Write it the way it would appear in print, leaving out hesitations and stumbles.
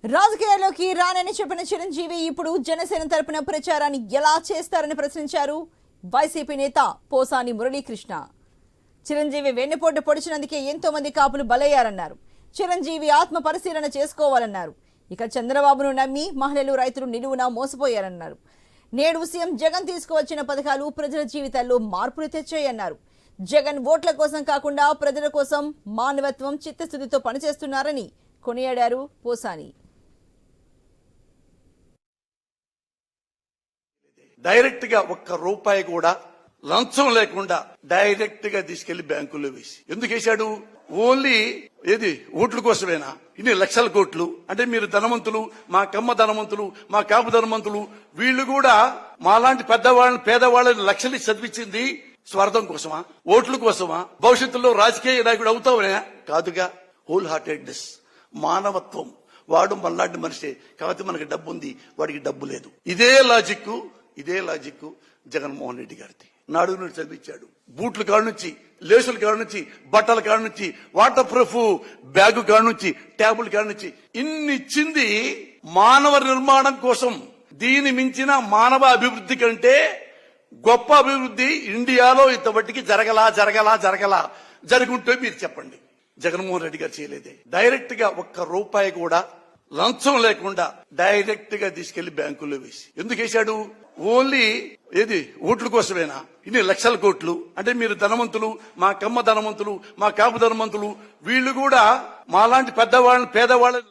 రాజకీయాల్లోకి రానని చెప్పిన చిరంజీవి ఇప్పుడు జనసేన తరపున ప్రచారాన్ని ఎలా చేస్తారని ప్రశ్నించారు వైసీపీ నేత పోసాని మురళీకృష్ణ. చిరంజీవి వెన్నుపోటు పొడిచినందుకే ఎంతో మంది కాపులు బలయ్యారన్నారు. చిరంజీవి ఆత్మ పరిశీలన చేసుకోవాలన్నారు. ఇక చంద్రబాబును నమ్మి మహిళలు రైతులు నిలువునా మోసపోయారన్నారు. నేడు సీఎం జగన్ తీసుకువచ్చిన పథకాలు ప్రజల జీవితాల్లో మార్పులు తెచ్చాయన్నారు. జగన్ ఓట్ల కోసం కాకుండా ప్రజల కోసం మానవత్వం చిత్తశుద్ధితో పనిచేస్తున్నారని కొనియాడారు పోసాని. డైరెక్ట్ గా ఒక్క రూపాయి కూడా లంచం లేకుండా డైరెక్ట్ గా తీసుకెళ్లి బ్యాంకుల్లో వేసి ఎందుకు వేశాడు? ఓన్లీ ఓట్ల కోసమేనా? ఇన్ని లక్షల కోట్లు అంటే మీరు ధనవంతులు, మా కమ్మ ధనవంతులు, మా కాపు ధనవంతులు, వీళ్ళు కూడా మాలాంటి పెద్దవాళ్ళని పేదవాళ్ళని లక్షలు చదివించింది స్వార్థం కోసమా, ఓట్ల కోసమా? భవిష్యత్తులో రాజకీయ నాయకుడు అవుతావనే కాదుగా. హోల్ హార్టెడ్నెస్, మానవత్వం. వాడు మనలాంటి మనిషే, కాబట్టి మనకి డబ్బు ఉంది, వాడికి డబ్బు లేదు. ఇదే లాజిక్ జగన్మోహన్ రెడ్డి గారిది. నాడు నుండి చదివించాడు. బూట్ల కాడ నుంచి, లేసుల కాడ నుంచి, బట్టల కాడ నుంచి, వాటర్ ప్రూఫ్ బ్యాగు కాడ నుంచి, ట్యాబుల్ కాడ నుంచి ఇన్ని ఇచ్చింది మానవ నిర్మాణం కోసం. దీని మించిన మానవ అభివృద్ధి కంటే గొప్ప అభివృద్ధి ఇండియాలో ఇంతవరకు జరగలా జరుగుంటే మీరు చెప్పండి. జగన్మోహన్ రెడ్డి గారు చేయలేదే. డైరెక్ట్ గా ఒక్క రూపాయి కూడా లంచం లేకుండా డైరెక్ట్ గా తీసుకెళ్లి బ్యాంకుల్లో వేసి ఎందుకు వేశాడు? ఓన్లీ ఓట్ల కోసమేనా? ఇన్ని లక్షల కోట్లు అంటే మీరు ధనవంతులు, మా కమ్మ ధనవంతులు, మా కాపు ధనవంతులు, వీళ్ళు కూడా మాలాంటి పెద్దవాళ్ళని పేదవాళ్ళని